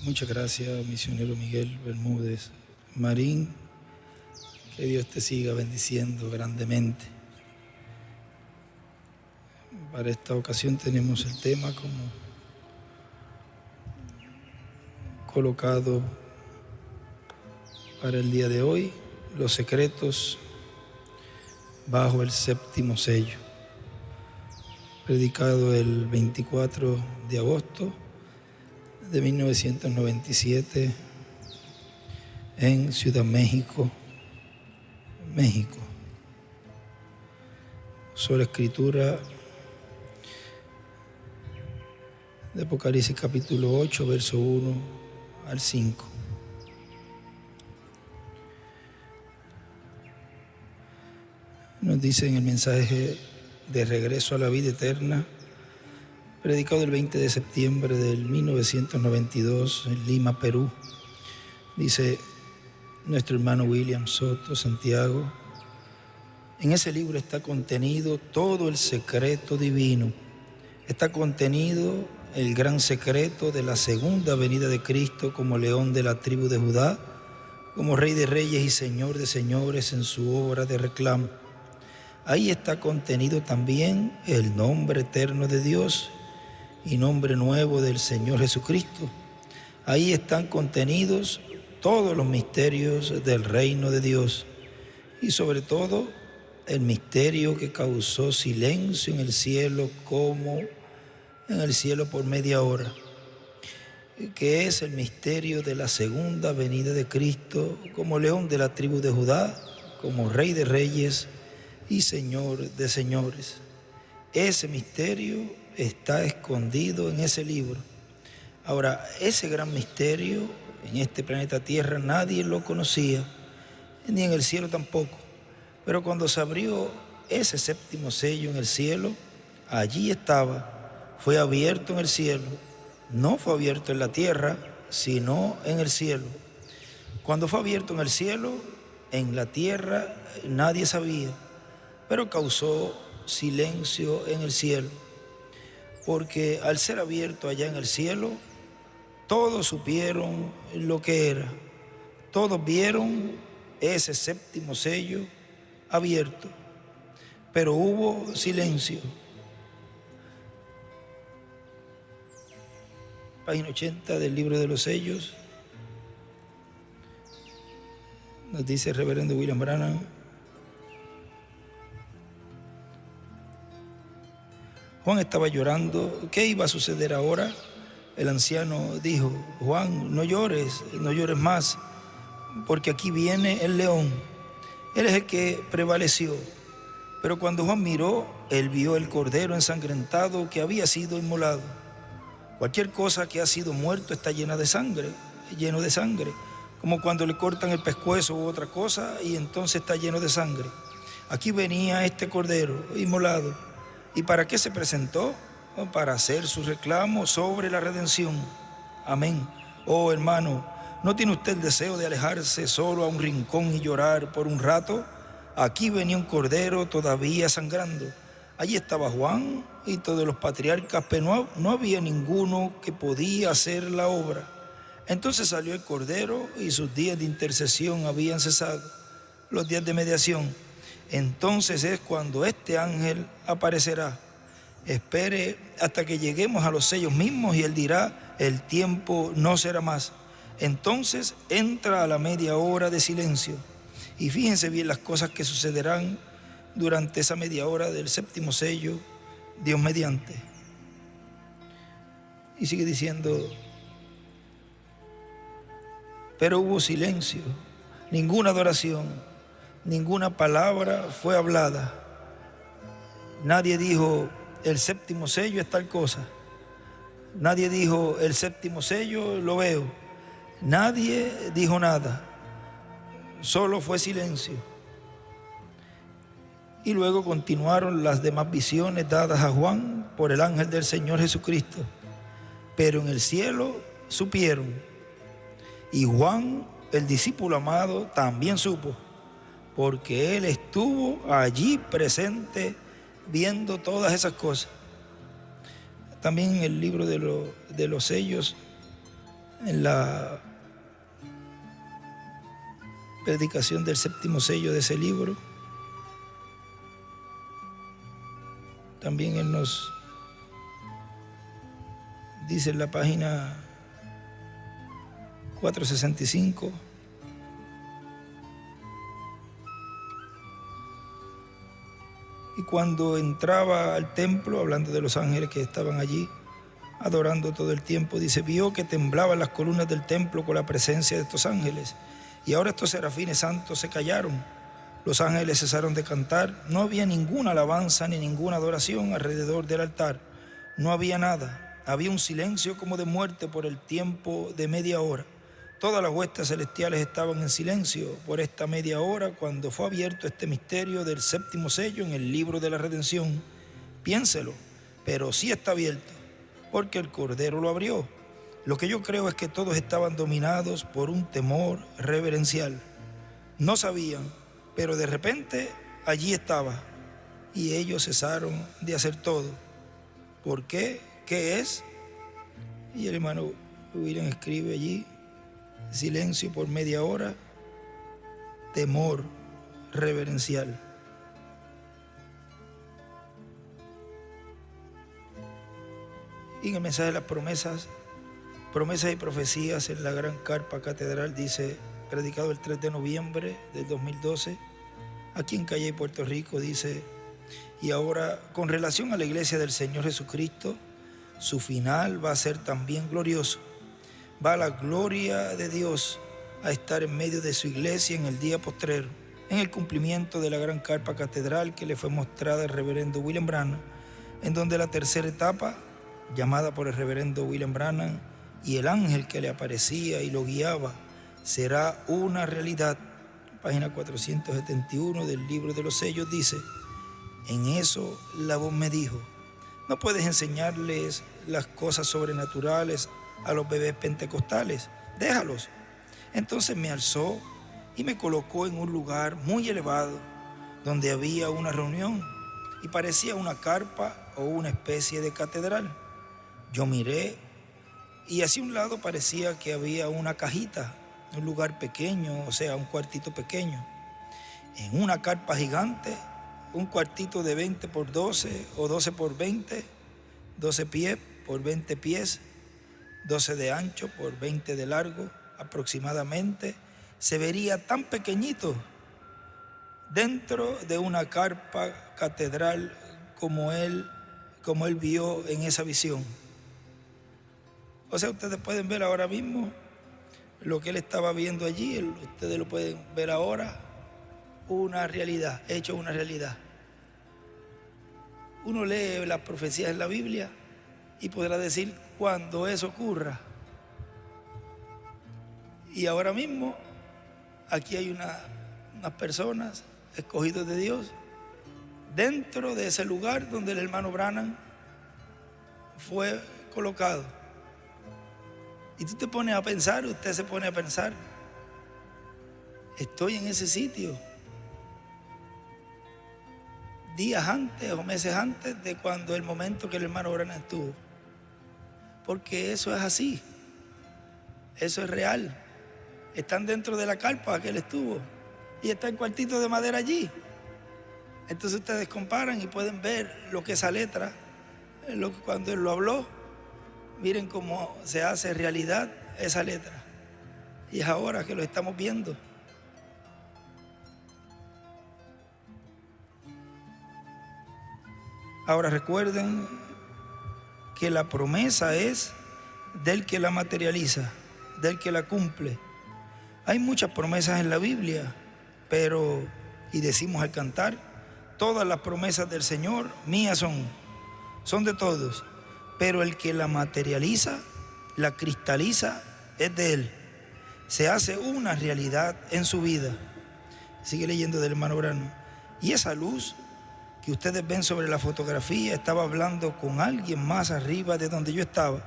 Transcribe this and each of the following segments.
Muchas gracias, misionero Miguel Bermúdez Marín. Que Dios te siga bendiciendo grandemente. Para esta ocasión tenemos el tema como colocado para el día de hoy: los secretos bajo el séptimo sello. Predicado el 24 de agosto de 1997 en Ciudad México, México. Sobre escritura de Apocalipsis capítulo 8, verso 1 al 5. Nos dice en el mensaje de regreso a la vida eterna, predicado el 20 de septiembre del 1992 en Lima, Perú. Dice nuestro hermano William Soto Santiago: en ese libro está contenido todo el secreto divino. Está contenido el gran secreto de la segunda venida de Cristo como león de la tribu de Judá, como Rey de reyes y Señor de señores en su obra de reclamo. Ahí está contenido también el nombre eterno de Dios y nombre nuevo del Señor Jesucristo. Ahí están contenidos todos los misterios del reino de Dios y sobre todo el misterio que causó silencio en el cielo como en el cielo por media hora, que es el misterio de la segunda venida de Cristo como león de la tribu de Judá, como Rey de reyes y Señor de señores. Ese misterio está escondido en ese libro. Ahora, ese gran misterio en este planeta Tierra nadie lo conocía, ni en el cielo tampoco. Pero cuando se abrió ese séptimo sello en el cielo, allí estaba, fue abierto en el cielo. No fue abierto en la tierra, sino en el cielo. Cuando fue abierto en el cielo, en la tierra nadie sabía, pero causó silencio en el cielo, porque al ser abierto allá en el cielo, todos supieron lo que era. Todos vieron ese séptimo sello abierto, pero hubo silencio. Página 80 del libro de los sellos. Nos dice el reverendo William Branham: Juan estaba llorando. ¿Qué iba a suceder ahora? El anciano dijo: Juan, no llores más, porque aquí viene el león. Él es el que prevaleció. Pero cuando Juan miró, él vio el cordero ensangrentado que había sido inmolado. Cualquier cosa que ha sido muerto está lleno de sangre, como cuando le cortan el pescuezo u otra cosa y entonces está lleno de sangre. Aquí venía este cordero inmolado. ¿Y para qué se presentó? Para hacer su reclamo sobre la redención. Amén. Oh hermano, ¿no tiene usted el deseo de alejarse solo a un rincón y llorar por un rato? Aquí venía un cordero todavía sangrando. Allí estaba Juan y todos los patriarcas, pero no había ninguno que podía hacer la obra. Entonces salió el cordero y sus días de intercesión habían cesado, los días de mediación. Entonces es cuando este ángel aparecerá. Espere hasta que lleguemos a los sellos mismos y él dirá: el tiempo no será más. Entonces entra a la media hora de silencio. Y fíjense bien las cosas que sucederán durante esa media hora del séptimo sello, Dios mediante. Y sigue diciendo: pero hubo silencio, ninguna adoración, ninguna palabra fue hablada. Nadie dijo: el séptimo sello es tal cosa. Nadie dijo: el séptimo sello lo veo. Nadie dijo nada. Solo fue silencio. Y luego continuaron las demás visiones dadas a Juan por el ángel del Señor Jesucristo. Pero en el cielo supieron. Y Juan, el discípulo amado, también supo, porque él estuvo allí presente viendo todas esas cosas. También en el libro de los sellos en la predicación del séptimo sello de ese libro. También Él nos dice en la página 465: y cuando entraba al templo, hablando de los ángeles que estaban allí adorando todo el tiempo, dice, vio que temblaban las columnas del templo con la presencia de estos ángeles. Y ahora estos serafines santos se callaron. Los ángeles cesaron de cantar. No había ninguna alabanza ni ninguna adoración alrededor del altar. No había nada. Había un silencio como de muerte por el tiempo de media hora. Todas las huestes celestiales estaban en silencio por esta media hora cuando fue abierto este misterio del séptimo sello en el libro de la redención. Piénselo, pero sí está abierto, porque el Cordero lo abrió. Lo que yo creo es que todos estaban dominados por un temor reverencial. No sabían, pero de repente allí estaba, y ellos cesaron de hacer todo. ¿Por qué? ¿Qué es? Y el hermano William escribe allí: silencio por media hora, temor reverencial. Y en el mensaje de las promesas y profecías en la Gran Carpa Catedral, dice, predicado el 3 de noviembre del 2012, aquí en Calley, Puerto Rico, dice, y ahora, con relación a la iglesia del Señor Jesucristo, su final va a ser también glorioso. Va la gloria de Dios a estar en medio de su iglesia en el día postrero, en el cumplimiento de la Gran Carpa Catedral que le fue mostrada al reverendo William Branham, en donde la tercera etapa, llamada por el reverendo William Branham, y el ángel que le aparecía y lo guiaba, será una realidad. Página 471 del libro de los sellos dice, en eso la voz me dijo, no puedes enseñarles las cosas sobrenaturales a los bebés pentecostales, déjalos. Entonces me alzó y me colocó en un lugar muy elevado, donde había una reunión y parecía una carpa o una especie de catedral. Yo miré y hacia un lado parecía que había una cajita, un lugar pequeño, o sea, un cuartito pequeño. En una carpa gigante, un cuartito de 20 por 12 o 12 por 20, 12 pies por 20 pies, 12 de ancho por 20 de largo aproximadamente, se vería tan pequeñito dentro de una carpa catedral como él vio en esa visión. O sea, ustedes pueden ver ahora mismo lo que él estaba viendo allí, ustedes lo pueden ver ahora, una realidad, hecho una realidad. Uno lee las profecías en la Biblia y podrá decir cuando eso ocurra. Y ahora mismo aquí hay unas personas escogidos de Dios dentro de ese lugar donde el hermano Branham fue colocado. Y tú te pones a pensar, usted se pone a pensar, estoy en ese sitio días antes o meses antes de cuando el momento que el hermano Branham estuvo. Porque eso es así, eso es real. Están dentro de la carpa que él estuvo y está el cuartito de madera allí. Entonces ustedes comparan y pueden ver lo que esa letra, cuando él lo habló, miren cómo se hace realidad esa letra. Y es ahora que lo estamos viendo. Ahora recuerden que la promesa es del que la materializa, del que la cumple. Hay muchas promesas en la Biblia, pero, y decimos al cantar, todas las promesas del Señor mías son de todos. Pero el que la materializa, la cristaliza, es de Él. Se hace una realidad en su vida. Sigue leyendo del hermano Branham. Y esa luz que ustedes ven sobre la fotografía, estaba hablando con alguien más arriba de donde yo estaba.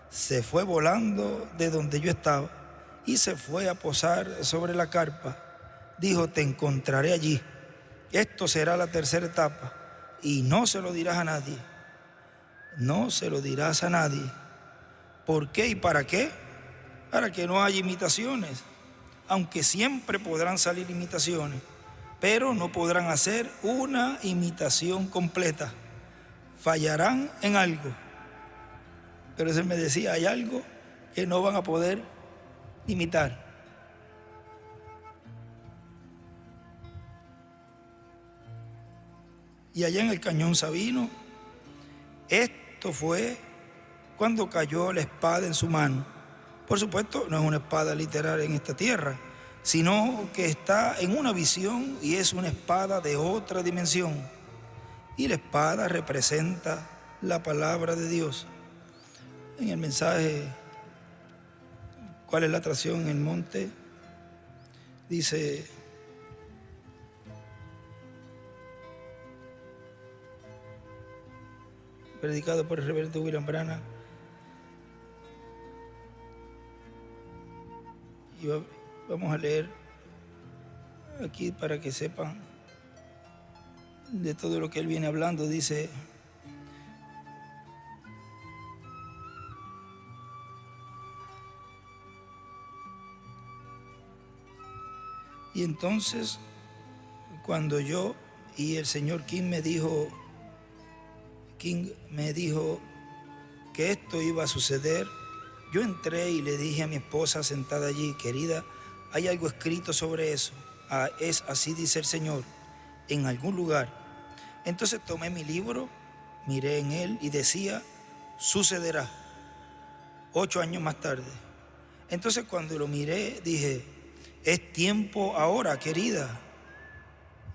Se fue volando de donde yo estaba y se fue a posar sobre la carpa. Dijo, te encontraré allí. Esto será la tercera etapa y no se lo dirás a nadie. No se lo dirás a nadie. ¿Por qué y para qué? para que no haya imitaciones, aunque siempre podrán salir imitaciones, pero no podrán hacer una imitación completa. Fallarán en algo. Pero él me decía, hay algo que no van a poder imitar. Y allá en el Cañón Sabino, esto fue cuando cayó la espada en su mano. Por supuesto, no es una espada literal en esta tierra, sino que está en una visión y es una espada de otra dimensión. Y la espada representa la palabra de Dios. En el mensaje, ¿cuál es la atracción en el monte? Dice, predicado por el reverendo William Branham, y vamos a leer aquí para que sepan de todo lo que él viene hablando. Dice, y entonces cuando yo y el señor King me dijo que esto iba a suceder, yo entré y le dije a mi esposa sentada allí, querida, hay algo escrito sobre eso. Es así dice el Señor, en algún lugar. Entonces tomé mi libro, miré en él y decía, sucederá, 8 años más tarde. Entonces cuando lo miré dije, es tiempo ahora, querida,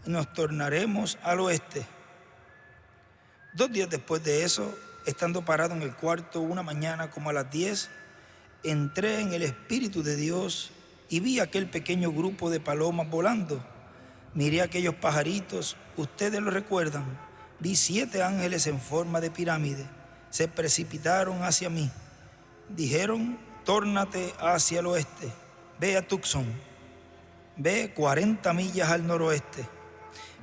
nos tornaremos al oeste. 2 días después de eso, estando parado en el cuarto una mañana como a las 10, entré en el Espíritu de Dios y vi aquel pequeño grupo de palomas volando. Miré aquellos pajaritos, ustedes lo recuerdan. Vi 7 ángeles en forma de pirámide. Se precipitaron hacia mí. Dijeron, tórnate hacia el oeste. Ve a Tucson. Ve 40 millas al noroeste.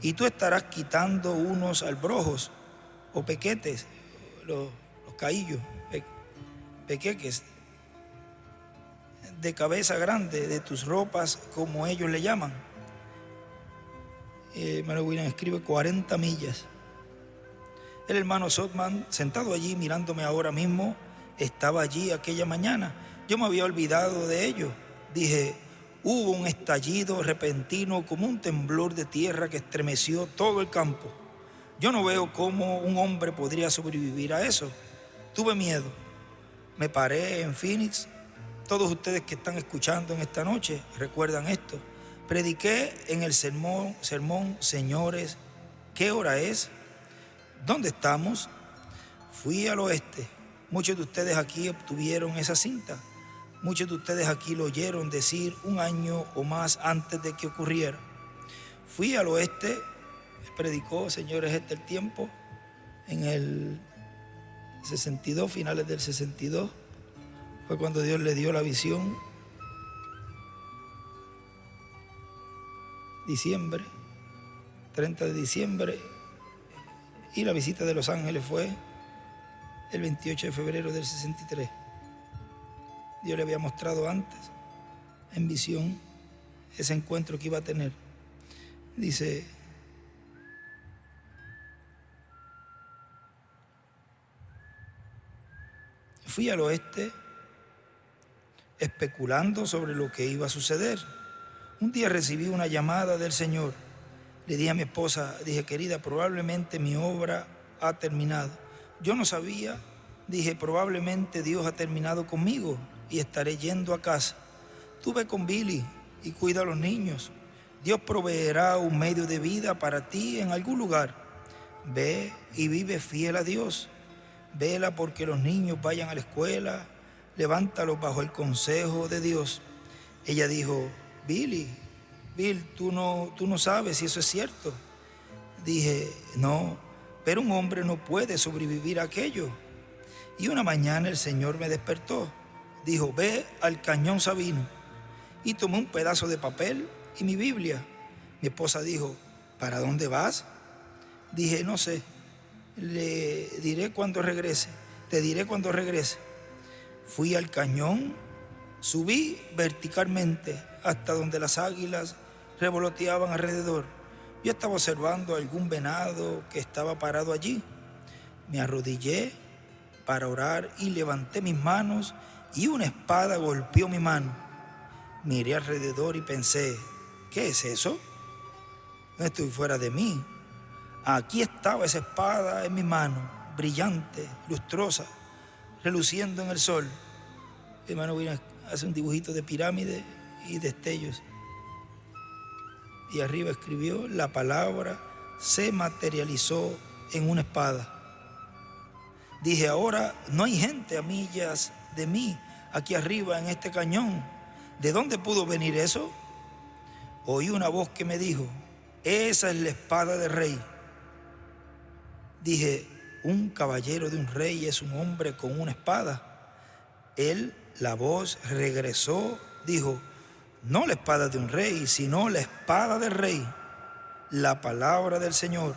Y tú estarás quitando unos albrojos o pequetes, los caillos, pequeques, de cabeza grande de tus ropas, como ellos le llaman. Hermano William escribe 40 millas. El hermano Sotman, sentado allí mirándome ahora mismo, estaba allí aquella mañana. Yo me había olvidado de ello. Dije, hubo un estallido repentino como un temblor de tierra que estremeció todo el campo. Yo no veo cómo un hombre podría sobrevivir a eso. Tuve miedo. Me paré en Phoenix. Todos ustedes que están escuchando en esta noche recuerdan esto. Prediqué en el sermón, señores, ¿qué hora es? ¿Dónde estamos? Fui al oeste. Muchos de ustedes aquí obtuvieron esa cinta. Muchos de ustedes aquí lo oyeron decir 1 año o más antes de que ocurriera. Fui al oeste, predicó, señores, este el tiempo, en el 62, finales del 62. Fue cuando Dios le dio la visión. Diciembre, 30 de diciembre. Y la visita de Los Ángeles fue el 28 de febrero del 63. Dios le había mostrado antes, en visión, ese encuentro que iba a tener. Dice, fui al oeste especulando sobre lo que iba a suceder. Un día recibí una llamada del Señor. Le dije a mi esposa, dije, querida, probablemente mi obra ha terminado. Yo no sabía, dije, probablemente Dios ha terminado conmigo y estaré yendo a casa. Tú ve con Billy y cuida a los niños. Dios proveerá un medio de vida para ti en algún lugar. Ve y vive fiel a Dios. Vela porque los niños vayan a la escuela. Levántalos bajo el consejo de Dios. Ella dijo, Bill, tú no sabes si eso es cierto. Dije, no, pero un hombre no puede sobrevivir a aquello. Y una mañana el Señor me despertó. Dijo, ve al Cañón Sabino. Y tomé un pedazo de papel y mi Biblia. Mi esposa dijo, ¿para dónde vas? Dije, no sé, le diré cuando regrese, te diré cuando regrese. Fui al cañón Subí verticalmente hasta donde las águilas revoloteaban alrededor. Yo estaba observando algún venado que estaba parado allí. Me arrodillé para orar y levanté mis manos y una espada golpeó mi mano. Miré alrededor y pensé, ¿qué es eso? No estoy fuera de mí. Aquí estaba esa espada en mi mano, brillante, lustrosa, reluciendo en el sol. El hermano William hace un dibujito de pirámide y destellos. Y arriba escribió, la palabra se materializó en una espada. Dije, ahora no hay gente a millas de mí, aquí arriba en este cañón. ¿De dónde pudo venir eso? Oí una voz que me dijo, esa es la espada del rey. Dije, un caballero de un rey es un hombre con una espada. La voz regresó, dijo, no la espada de un rey, sino la espada del rey, la palabra del Señor.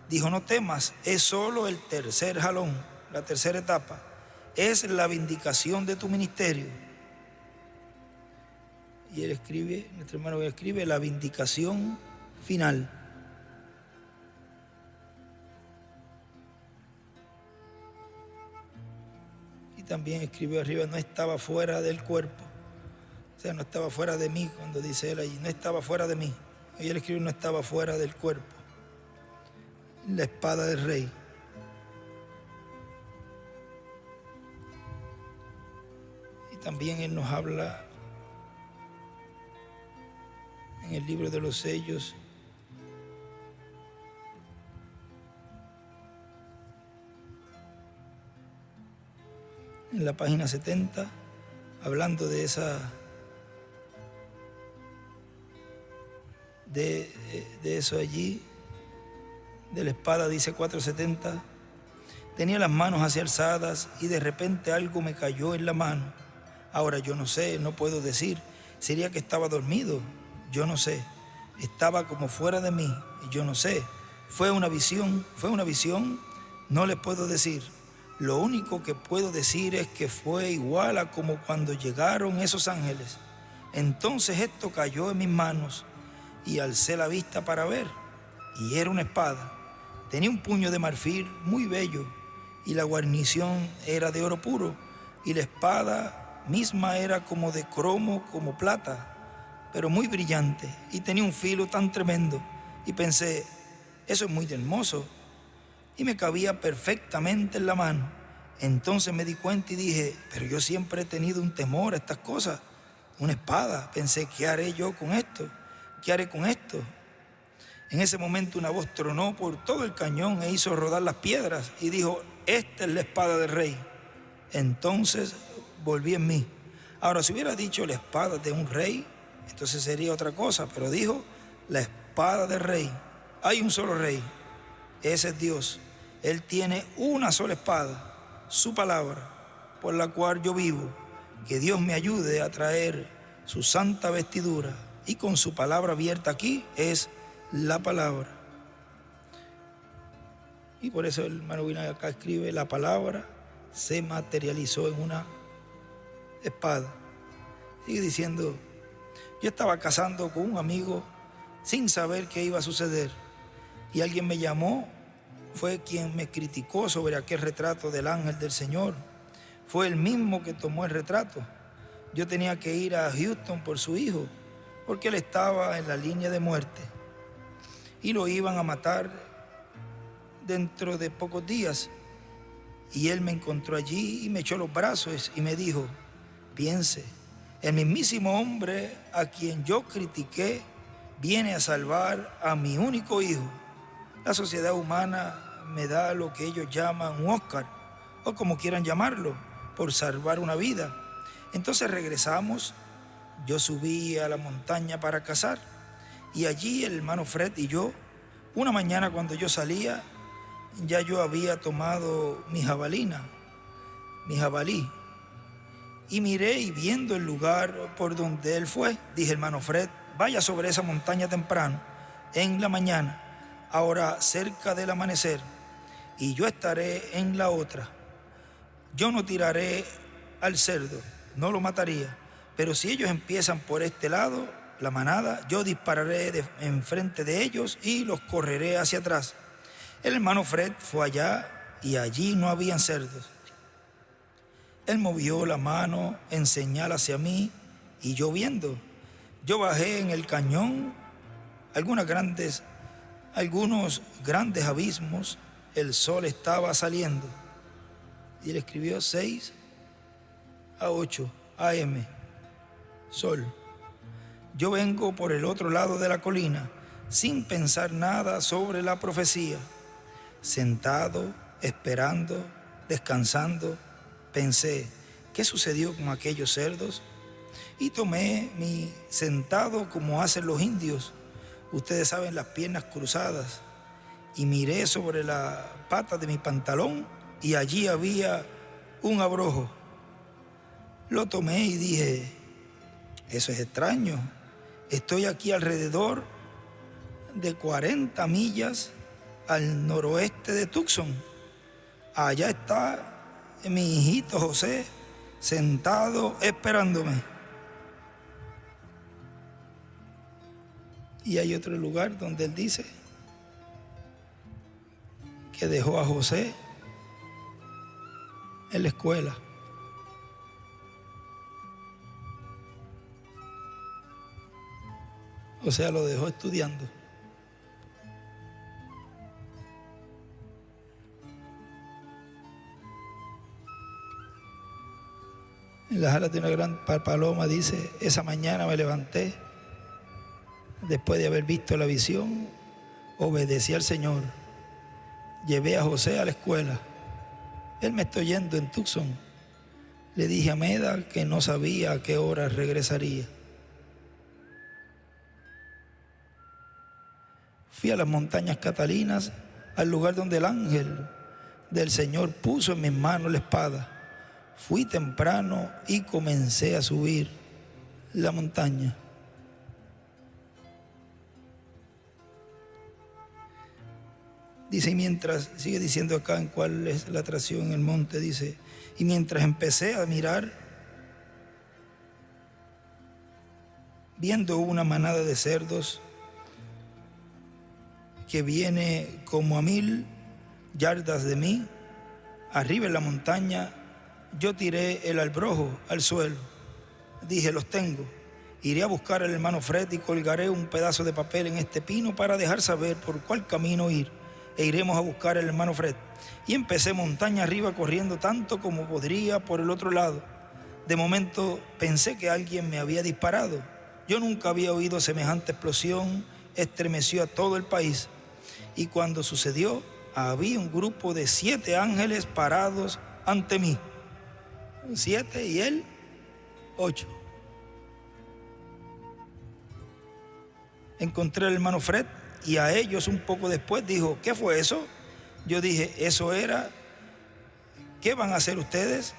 Dijo, no temas, es solo el tercer jalón, la tercera etapa, es la vindicación de tu ministerio. Y él escribe, nuestro hermano escribe, la vindicación final. Y también escribió arriba, no estaba fuera del cuerpo. O sea, no estaba fuera de mí, cuando dice él allí, no estaba fuera de mí. Y él escribe, no estaba fuera del cuerpo. La espada del rey. Y también él nos habla en el libro de los sellos, en la página 70, hablando de eso allí, de la espada, dice 470, tenía las manos así alzadas y de repente algo me cayó en la mano. Ahora yo no sé, no puedo decir, sería que estaba dormido, yo no sé, estaba como fuera de mí, yo no sé, fue una visión, no les puedo decir. Lo único que puedo decir es que fue igual a como cuando llegaron esos ángeles. Entonces esto cayó en mis manos y alcé la vista para ver, y era una espada. Tenía un puño de marfil muy bello, y la guarnición era de oro puro, y la espada misma era como de cromo, como plata, pero muy brillante, y tenía un filo tan tremendo. Y pensé, eso es muy hermoso, y me cabía perfectamente en la mano. Entonces me di cuenta y dije, pero yo siempre he tenido un temor a estas cosas. Una espada. Pensé, ¿qué haré yo con esto? ¿Qué haré con esto? En ese momento una voz tronó por todo el cañón e hizo rodar las piedras y dijo, esta es la espada del rey. Entonces volví en mí. Ahora, si hubiera dicho la espada de un rey, entonces sería otra cosa, pero dijo la espada del rey. Hay un solo rey, ese es Dios. Él tiene una sola espada, su palabra, por la cual yo vivo. Que Dios me ayude a traer su santa vestidura, y con su palabra abierta aquí es la palabra. Y por eso el hermano William acá escribe, la palabra se materializó en una espada. Sigue diciendo, yo estaba cazando con un amigo sin saber qué iba a suceder, y alguien me llamó, fue quien me criticó sobre aquel retrato del ángel del Señor. Fue el mismo que tomó el retrato. Yo tenía que ir a Houston por su hijo, porque él estaba en la línea de muerte y lo iban a matar dentro de pocos días. Y él me encontró allí y me echó los brazos y me dijo, piense, el mismísimo hombre a quien yo critiqué viene a salvar a mi único hijo. La sociedad humana me da lo que ellos llaman un Oscar, o como quieran llamarlo, por salvar una vida. Entonces regresamos, yo subí a la montaña para cazar, y allí el hermano Fred y yo, una mañana cuando yo salía, ya yo había tomado mi jabalí, y miré y viendo el lugar por donde él fue, dije, hermano Fred, vaya sobre esa montaña temprano, en la mañana, ahora cerca del amanecer, y yo estaré en la otra. Yo no tiraré al cerdo, no lo mataría, Pero si ellos empiezan por este lado, la manada, yo dispararé enfrente de ellos y los correré hacia atrás. El hermano Fred fue allá y allí no habían cerdos. Él movió la mano en señal hacia mí y yo viendo. Yo bajé en el cañón algunos grandes abismos. El sol estaba saliendo. Y él escribió 6 a 8 AM. Sol. Yo vengo por el otro lado de la colina, sin pensar nada sobre la profecía. Sentado, esperando, descansando, pensé, ¿qué sucedió con aquellos cerdos? Y tomé mi sentado como hacen los indios, ustedes saben, las piernas cruzadas, y miré sobre la pata de mi pantalón y allí había un abrojo. Lo tomé y dije, eso es extraño. Estoy aquí alrededor de 40 millas al noroeste de Tucson. Allá está mi hijito José sentado esperándome. Y hay otro lugar donde él dice que dejó a José en la escuela. O sea, lo dejó estudiando. En las alas de una gran paloma dice, esa mañana me levanté, después de haber visto la visión, obedecí al Señor. Llevé a José a la escuela. Él me está oyendo en Tucson. Le dije a Meda que no sabía a qué hora regresaría. Fui a las montañas Catalinas, al lugar donde el ángel del Señor puso en mis manos la espada. Fui temprano y comencé a subir la montaña. Dice, y mientras, sigue diciendo acá en cuál es la atracción en el monte, dice, y mientras empecé a mirar, viendo una manada de cerdos que viene como a 1000 yardas de mí, arriba en la montaña, yo tiré el albrojo al suelo. Dije, los tengo. Iré a buscar al hermano Fred y colgaré un pedazo de papel en este pino para dejar saber por cuál camino ir. E iremos a buscar al hermano Fred. Y empecé montaña arriba corriendo tanto como podría por el otro lado. De momento pensé que alguien me había disparado. Yo nunca había oído semejante explosión, estremeció a todo el país. Y cuando sucedió, había un grupo de 7 ángeles parados ante mí. 7 y él, 8. Encontré al hermano Fred y a ellos un poco después dijo, ¿qué fue eso? Yo dije, eso era, ¿qué van a hacer ustedes?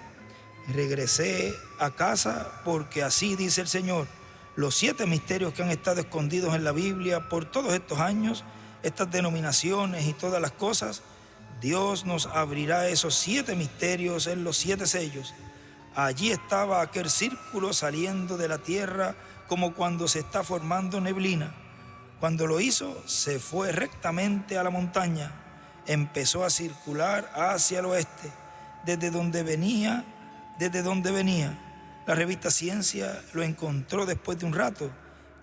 Regresé a casa porque así dice el Señor. Los 7 misterios que han estado escondidos en la Biblia por todos estos años, estas denominaciones y todas las cosas, Dios nos abrirá esos 7 misterios en los 7 sellos. Allí estaba aquel círculo saliendo de la tierra como cuando se está formando neblina. Cuando lo hizo, se fue rectamente a la montaña. Empezó a circular hacia el oeste, desde donde venía. La revista Ciencia lo encontró después de un rato,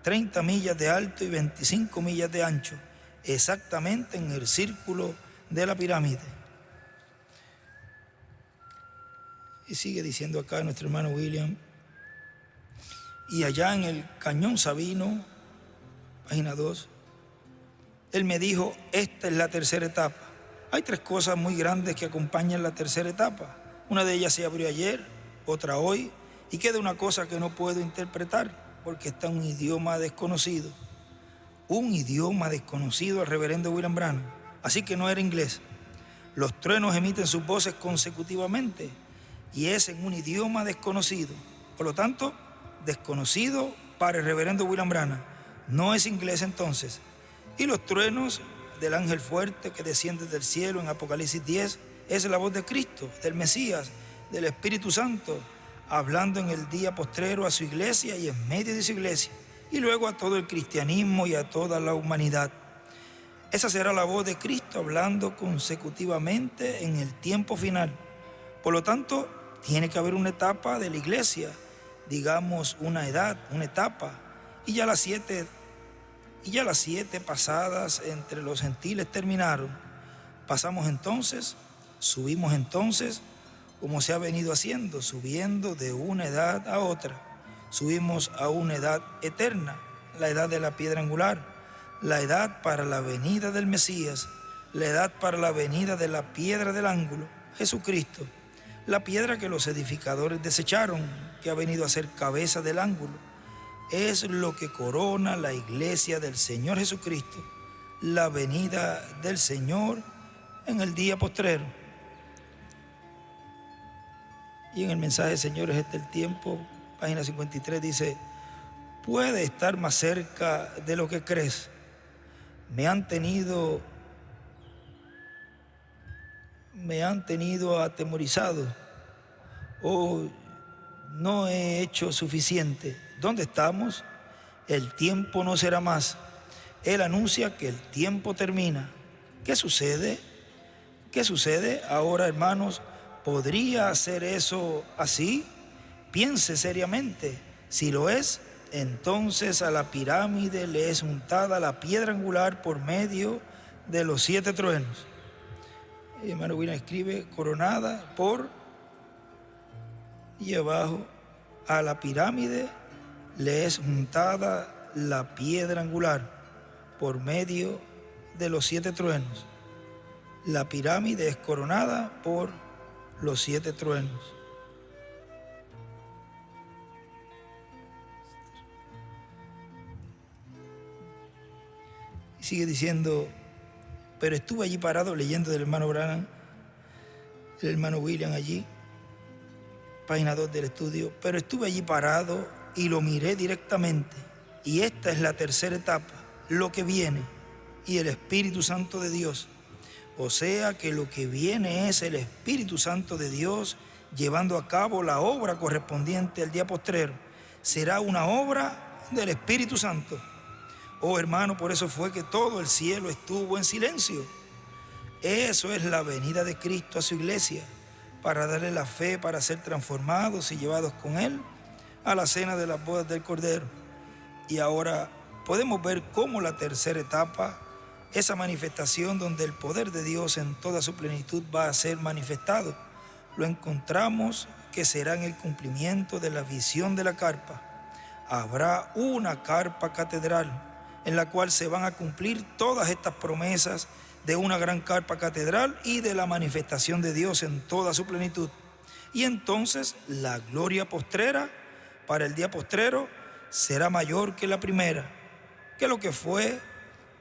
30 millas de alto y 25 millas de ancho, exactamente en el círculo de la pirámide. Y sigue diciendo acá nuestro hermano William, y allá en el Cañón Sabino, página 2, él me dijo, esta es la tercera etapa. Hay 3 cosas muy grandes que acompañan la tercera etapa. Una de ellas se abrió ayer, otra hoy, y queda una cosa que no puedo interpretar porque está en un idioma desconocido. Un idioma desconocido al reverendo William Branham, así que no era inglés. Los truenos emiten sus voces consecutivamente y es en un idioma desconocido. Por lo tanto, desconocido para el reverendo William Branham. No es inglés entonces. Y los truenos del ángel fuerte que desciende del cielo en Apocalipsis 10 es la voz de Cristo, del Mesías, del Espíritu Santo. hablando en el día postrero a su iglesia y en medio de su iglesia, y luego a todo el cristianismo y a toda la humanidad. Esa será la voz de Cristo hablando consecutivamente en el tiempo final. Por lo tanto, tiene que haber una etapa de la iglesia, digamos una edad, una etapa, y ya las siete pasadas entre los gentiles terminaron. Pasamos entonces, subimos entonces, como se ha venido haciendo, subiendo de una edad a otra. Subimos a una edad eterna, la edad de la piedra angular, la edad para la venida del Mesías, la edad para la venida de la piedra del ángulo, Jesucristo, la piedra que los edificadores desecharon, que ha venido a ser cabeza del ángulo. Es lo que corona la iglesia del Señor Jesucristo, la venida del Señor en el día postrero. Y en el mensaje Señor es este el tiempo, página 53, dice: puede estar más cerca de lo que crees. Me han tenido atemorizado, o no he hecho suficiente. ¿Dónde estamos? El tiempo no será más. Él anuncia que el tiempo termina. ¿Qué sucede? ¿Qué sucede ahora, hermanos? ¿Podría ser eso así? Piense seriamente. Si lo es, entonces a la pirámide le es untada la piedra angular por medio de los 7 truenos. El hermano William escribe: coronada por, y abajo, a la pirámide le es untada la piedra angular por medio de los 7 truenos. La pirámide es coronada por los 7 truenos. Y sigue diciendo: pero estuve allí parado, leyendo del hermano Branham, el hermano William allí, página 2 del estudio. Pero estuve allí parado y lo miré directamente. Y esta es la tercera etapa, lo que viene, y el Espíritu Santo de Dios. O sea que lo que viene es el Espíritu Santo de Dios llevando a cabo la obra correspondiente al día postrero. Será una obra del Espíritu Santo. Oh hermano, por eso fue que todo el cielo estuvo en silencio. Eso es la venida de Cristo a su iglesia, para darle la fe, para ser transformados y llevados con Él a la cena de las bodas del Cordero. Y ahora podemos ver cómo la tercera etapa, esa manifestación donde el poder de Dios en toda su plenitud va a ser manifestado, lo encontramos que será en el cumplimiento de la visión de la carpa. Habrá una carpa catedral en la cual se van a cumplir todas estas promesas de una gran carpa catedral y de la manifestación de Dios en toda su plenitud. Y entonces la gloria postrera para el día postrero será mayor que la primera, que lo que fue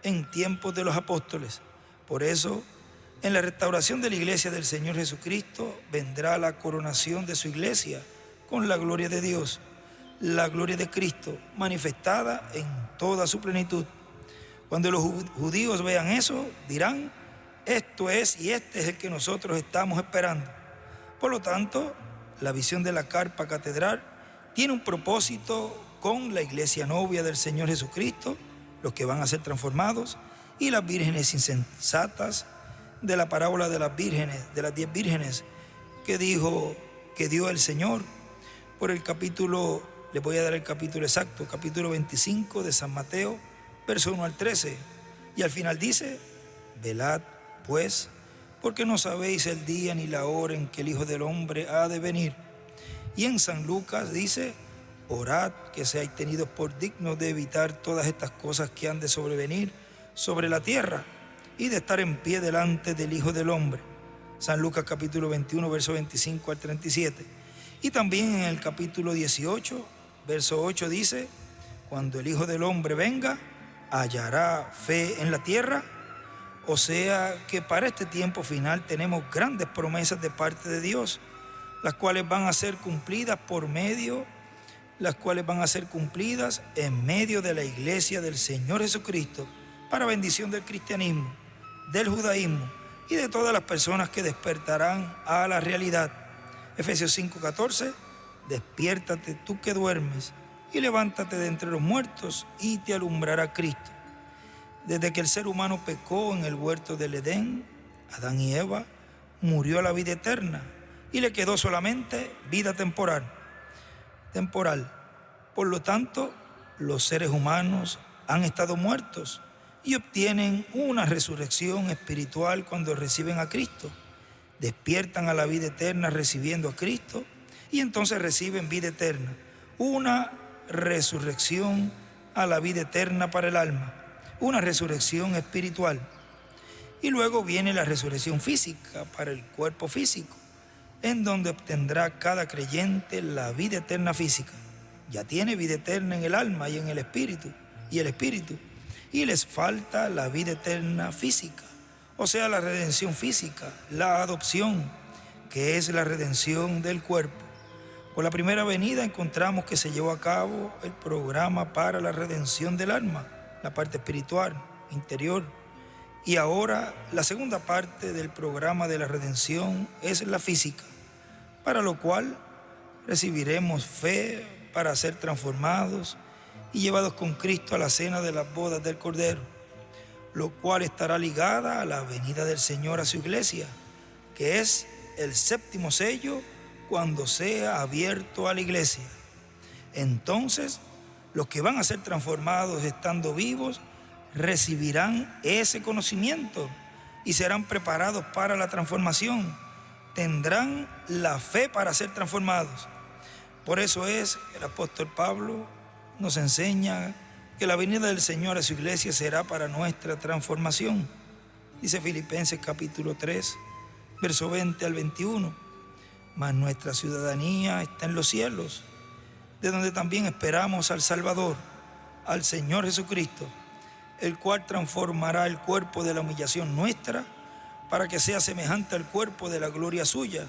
en tiempos de los apóstoles. Por eso, en la restauración de la iglesia del Señor Jesucristo vendrá la coronación de su iglesia con la gloria de Dios, la gloria de Cristo manifestada en toda su plenitud. Cuando los judíos vean eso, dirán: esto es y este es el que nosotros estamos esperando. Por lo tanto, la visión de la carpa catedral tiene un propósito con la iglesia novia del Señor Jesucristo, los que van a ser transformados, y las vírgenes insensatas de la parábola de las vírgenes, de las 10 vírgenes que dio el Señor. Por el capítulo, les voy a dar el capítulo exacto, capítulo 25 de San Mateo, verso 1 al 13. Y al final dice: velad pues, porque no sabéis el día ni la hora en que el Hijo del Hombre ha de venir. Y en San Lucas dice: orad que seáis tenidos por dignos de evitar todas estas cosas que han de sobrevenir sobre la tierra y de estar en pie delante del Hijo del Hombre. San Lucas capítulo 21, verso 25 al 37. Y también en el capítulo 18, verso 8 dice: cuando el Hijo del Hombre venga, ¿hallará fe en la tierra? O sea que para este tiempo final tenemos grandes promesas de parte de Dios, las cuales van a ser cumplidas en medio de la iglesia del Señor Jesucristo, para bendición del cristianismo, del judaísmo y de todas las personas que despertarán a la realidad. Efesios 5:14 despiértate tú que duermes, y levántate de entre los muertos, y te alumbrará Cristo. Desde que el ser humano pecó en el huerto del Edén, Adán y Eva, murió la vida eterna, y le quedó solamente vida temporal. Por lo tanto, los seres humanos han estado muertos y obtienen una resurrección espiritual cuando reciben a Cristo. Despiertan a la vida eterna recibiendo a Cristo y entonces reciben vida eterna. Una resurrección a la vida eterna para el alma, una resurrección espiritual. Y luego viene la resurrección física para el cuerpo físico, en donde obtendrá cada creyente la vida eterna física. Ya tiene vida eterna en el alma y en el espíritu, y les falta la vida eterna física, o sea, la redención física, la adopción, que es la redención del cuerpo. Con la primera venida encontramos que se llevó a cabo el programa para la redención del alma, la parte espiritual, interior. Y ahora la segunda parte del programa de la redención es la física, para lo cual recibiremos fe para ser transformados y llevados con Cristo a la cena de las bodas del Cordero, lo cual estará ligada a la venida del Señor a su iglesia, que es el séptimo sello cuando sea abierto a la iglesia. Entonces, los que van a ser transformados estando vivos recibirán ese conocimiento y serán preparados para la transformación. Tendrán la fe para ser transformados. Por eso es que el apóstol Pablo nos enseña que la venida del Señor a su iglesia será para nuestra transformación. Dice Filipenses capítulo 3, verso 20 al 21. Mas nuestra ciudadanía está en los cielos, de donde también esperamos al Salvador, al Señor Jesucristo, el cual transformará el cuerpo de la humillación nuestra para que sea semejante al cuerpo de la gloria suya,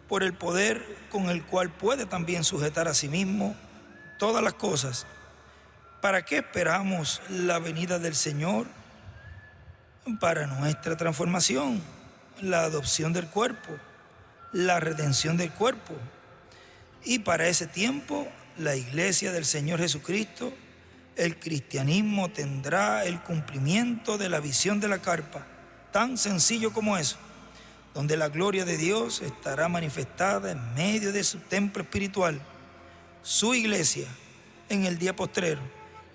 por el poder con el cual puede también sujetar a sí mismo todas las cosas. ¿Para qué esperamos la venida del Señor? Para nuestra transformación, la adopción del cuerpo, la redención del cuerpo. Y para ese tiempo, la iglesia del Señor Jesucristo, el cristianismo tendrá el cumplimiento de la visión de la carpa, tan sencillo como eso, donde la gloria de Dios estará manifestada en medio de su templo espiritual, su iglesia, en el día postrero.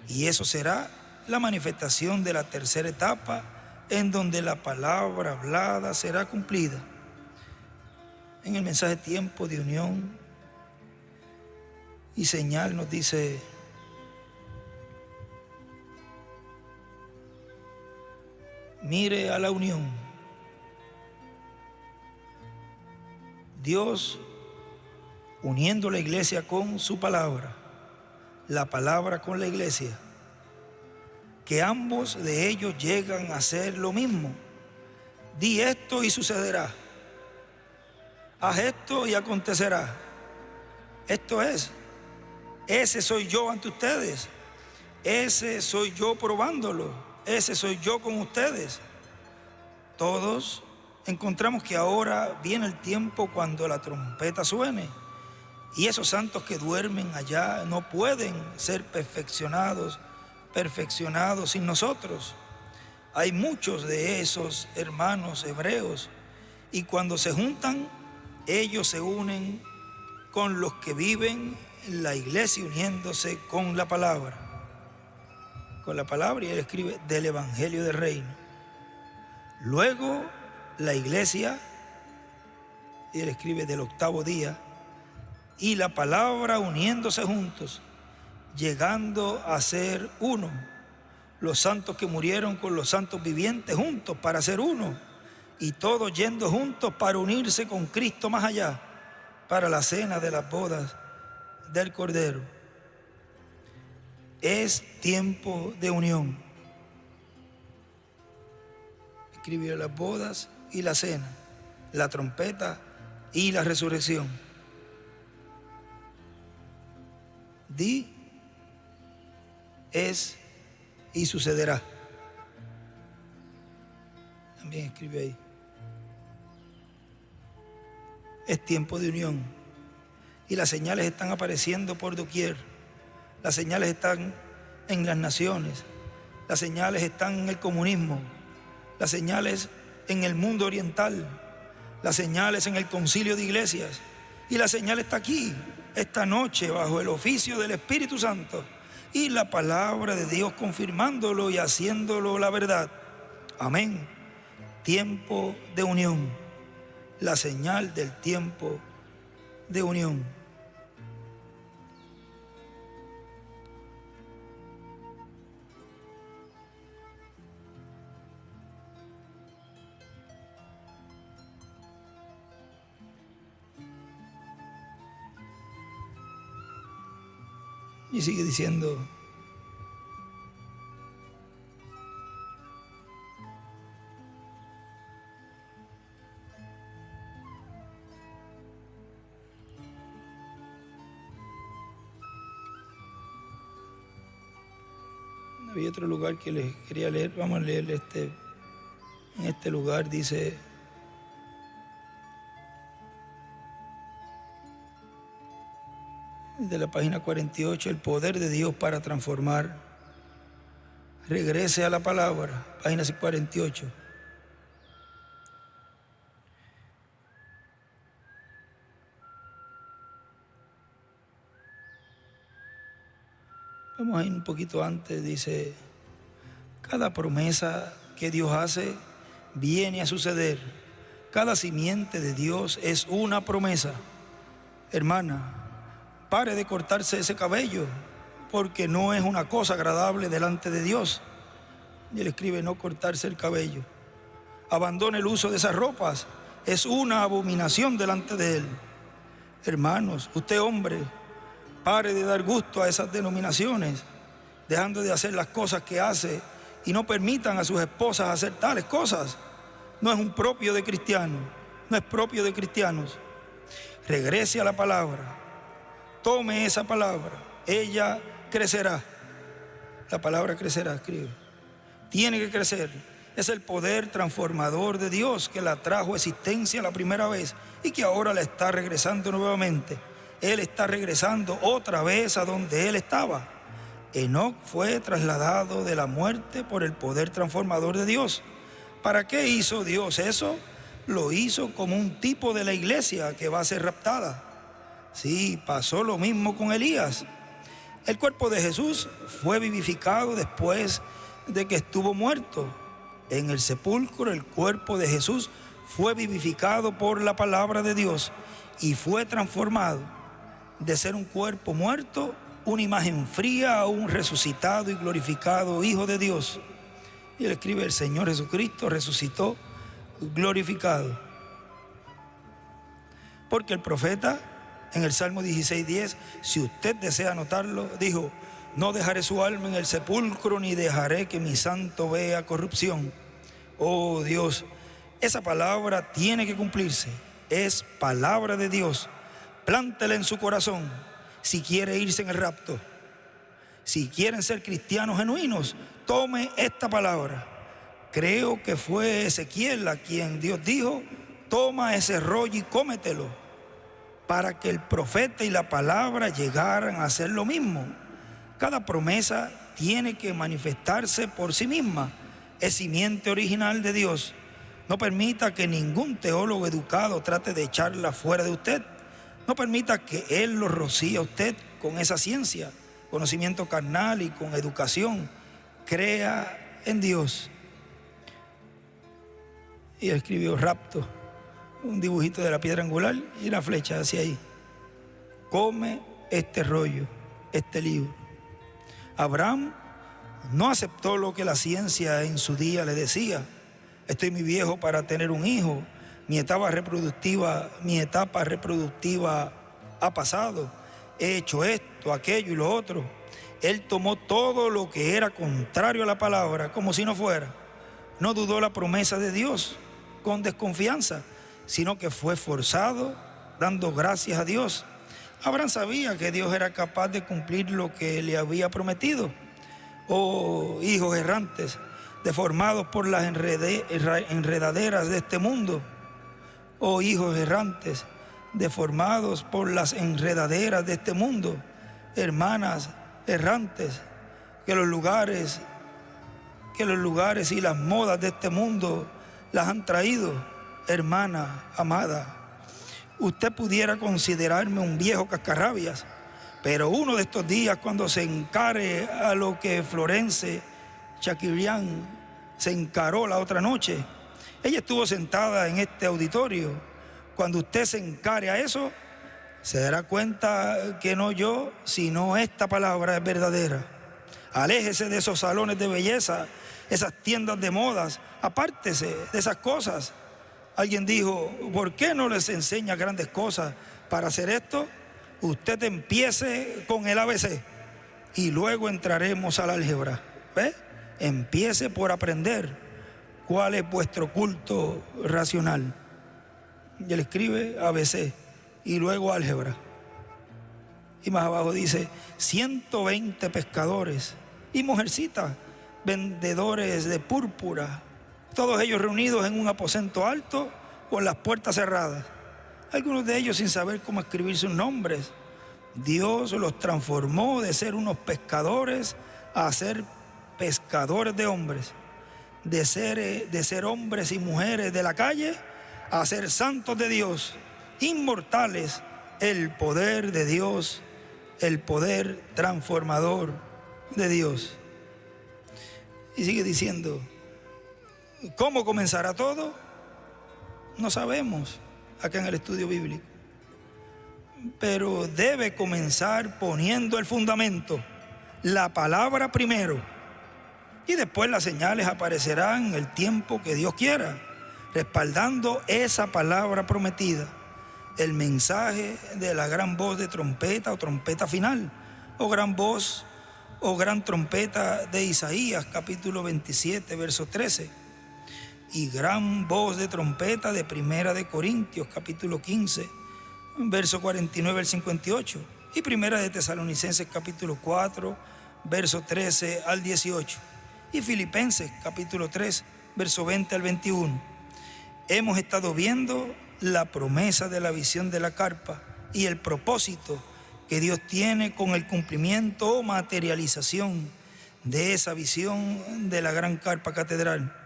Y eso será la manifestación de la tercera etapa, en donde la palabra hablada será cumplida. En el mensaje Tiempo de Unión y Señal nos dice: mire a la unión. Dios uniendo la iglesia con su palabra, la palabra con la iglesia, que ambos de ellos llegan a ser lo mismo. Di esto y sucederá. Haz esto y acontecerá. Esto es, ese soy yo ante ustedes. Ese soy yo probándolo. Ese soy yo con ustedes. Todos encontramos que ahora viene el tiempo cuando la trompeta suene. Y esos santos que duermen allá no pueden ser perfeccionados sin nosotros. Hay muchos de esos hermanos hebreos y cuando se juntan, ellos se unen con los que viven en la iglesia uniéndose con la palabra. Y él escribe del Evangelio del Reino. Luego la iglesia, y él escribe del octavo día, y la palabra uniéndose juntos, llegando a ser uno. Los santos que murieron con los santos vivientes juntos para ser uno, y todos yendo juntos para unirse con Cristo más allá, para la cena de las bodas del Cordero. Es tiempo de unión. Escribió las bodas y la cena, la trompeta y la resurrección. Di, es y sucederá. También escribe ahí. Es tiempo de unión. y las señales están apareciendo por doquier. Las señales están en las naciones, las señales están en el comunismo, las señales en el mundo oriental, las señales en el concilio de iglesias, y la señal está aquí, esta noche, bajo el oficio del Espíritu Santo y la palabra de Dios confirmándolo y haciéndolo la verdad. Amén. Tiempo de unión, la señal del tiempo de unión. Y sigue diciendo: había otro lugar que les quería leer. Vamos a leer en este lugar dice: de la página 48, el poder de Dios para transformar. Regrese a la palabra, página 48. Vamos a ir un poquito antes, dice: cada promesa que Dios hace viene a suceder. Cada simiente de Dios es una promesa. Hermana, pare de cortarse ese cabello, porque no es una cosa agradable delante de Dios. Y él escribe: no cortarse el cabello. Abandone el uso de esas ropas, es una abominación delante de Él. Hermanos, usted hombre, pare de dar gusto a esas denominaciones, dejando de hacer las cosas que hace, y no permitan a sus esposas hacer tales cosas. No es un propio de cristianos, no es propio de cristianos. Regrese a la palabra. Tome esa palabra, ella crecerá. La palabra crecerá, escribe. Tiene que crecer. Es el poder transformador de Dios que la trajo a existencia la primera vez y que ahora la está regresando nuevamente. Él está regresando otra vez a donde Él estaba. Enoc fue trasladado de la muerte por el poder transformador de Dios. ¿Para qué hizo Dios eso? Lo hizo como un tipo de la iglesia que va a ser raptada. Sí, pasó lo mismo con Elías. El cuerpo de Jesús fue vivificado después de que estuvo muerto. En el sepulcro, el cuerpo de Jesús fue vivificado por la palabra de Dios y fue transformado de ser un cuerpo muerto, una imagen fría, a un resucitado y glorificado Hijo de Dios. Y él escribe: el Señor Jesucristo resucitó glorificado. Porque el profeta, en el Salmo 16:10, si usted desea anotarlo, dijo: no dejaré su alma en el sepulcro, ni dejaré que mi santo vea corrupción. Oh Dios, esa palabra tiene que cumplirse. Es palabra de Dios. Plántela en su corazón si quiere irse en el rapto. Si quieren ser cristianos genuinos, tome esta palabra. Creo que fue Ezequiel a quien Dios dijo: toma ese rollo y cómetelo, para que el profeta y la palabra llegaran a hacer lo mismo. Cada promesa tiene que manifestarse por sí misma. Es simiente original de Dios. No permita que ningún teólogo educado trate de echarla fuera de usted. No permita que él lo rocíe a usted con esa ciencia, conocimiento carnal y con educación. Crea en Dios. Y él escribió rapto, un dibujito de la piedra angular y una flecha hacia ahí. Come este rollo, este libro. Abraham no aceptó lo que la ciencia en su día le decía: estoy muy viejo para tener un hijo, mi etapa reproductiva ha pasado, he hecho esto, aquello y lo otro. Él tomó todo lo que era contrario a la palabra como si no fuera. No dudó la promesa de Dios con desconfianza, sino que fue forzado dando gracias a Dios. Abraham sabía que Dios era capaz de cumplir lo que le había prometido. Oh hijos errantes, deformados por las enredaderas de este mundo. Oh hijos errantes, deformados por las enredaderas de este mundo, hermanas errantes, que los lugares y las modas de este mundo las han traído. Hermana amada, usted pudiera considerarme un viejo cascarrabias, pero uno de estos días, cuando se encare a lo que Florence Chakirian se encaró la otra noche, ella estuvo sentada en este auditorio. Cuando usted se encare a eso, se dará cuenta que no yo, sino esta palabra es verdadera. Aléjese de esos salones de belleza, esas tiendas de modas, apártese de esas cosas. Alguien dijo, ¿por qué no les enseña grandes cosas para hacer esto? Usted empiece con el ABC y luego entraremos al álgebra. ¿Ve? Empiece por aprender cuál es vuestro culto racional. Y él escribe ABC y luego álgebra. Y más abajo dice 120 pescadores y mujercitas, vendedores de púrpura, todos ellos reunidos en un aposento alto con las puertas cerradas, algunos de ellos sin saber cómo escribir sus nombres. Dios los transformó de ser unos pescadores a ser pescadores de hombres, de ser hombres y mujeres de la calle a ser santos de Dios, inmortales. El poder de Dios, el poder transformador de Dios. Y sigue diciendo, ¿cómo comenzará todo? No sabemos acá en el estudio bíblico, pero debe comenzar poniendo el fundamento, la palabra primero, y después las señales aparecerán el tiempo que Dios quiera, respaldando esa palabra prometida, el mensaje de la gran voz de trompeta o trompeta final, o gran voz o gran trompeta de Isaías, capítulo 27, verso 13, y gran voz de trompeta de Primera de Corintios, capítulo 15, verso 49 al 58, y Primera de Tesalonicenses, capítulo 4, verso 13 al 18, y Filipenses, capítulo 3, verso 20 al 21. Hemos estado viendo la promesa de la visión de la carpa y el propósito que Dios tiene con el cumplimiento o materialización de esa visión de la gran carpa catedral.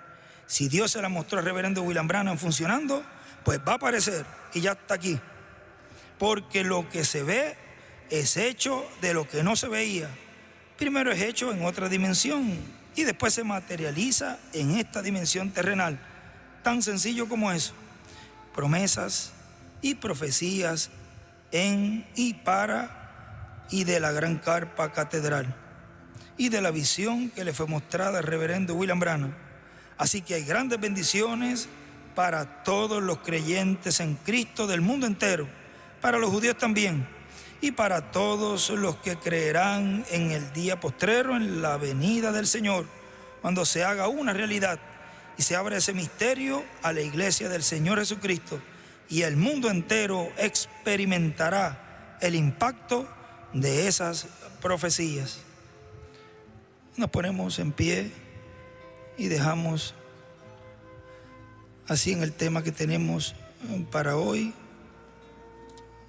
Si Dios se la mostró al reverendo William Branham funcionando, pues va a aparecer y ya está aquí. Porque lo que se ve es hecho de lo que no se veía. Primero es hecho en otra dimensión y después se materializa en esta dimensión terrenal. Tan sencillo como eso. Promesas y profecías en y para y de la gran carpa catedral y de la visión que le fue mostrada al reverendo William Branham. Así que hay grandes bendiciones para todos los creyentes en Cristo del mundo entero, para los judíos también, y para todos los que creerán en el día postrero, en la venida del Señor, cuando se haga una realidad y se abra ese misterio a la iglesia del Señor Jesucristo, y el mundo entero experimentará el impacto de esas profecías. Nos ponemos en pie y dejamos así en el tema que tenemos para hoy,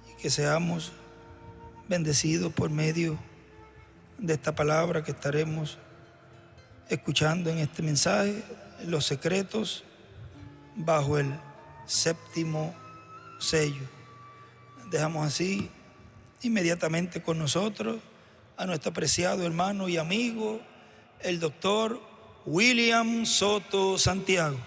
y que seamos bendecidos por medio de esta palabra que estaremos escuchando en este mensaje, los secretos bajo el séptimo sello. Dejamos así inmediatamente con nosotros a nuestro apreciado hermano y amigo, el doctor William Soto Santiago.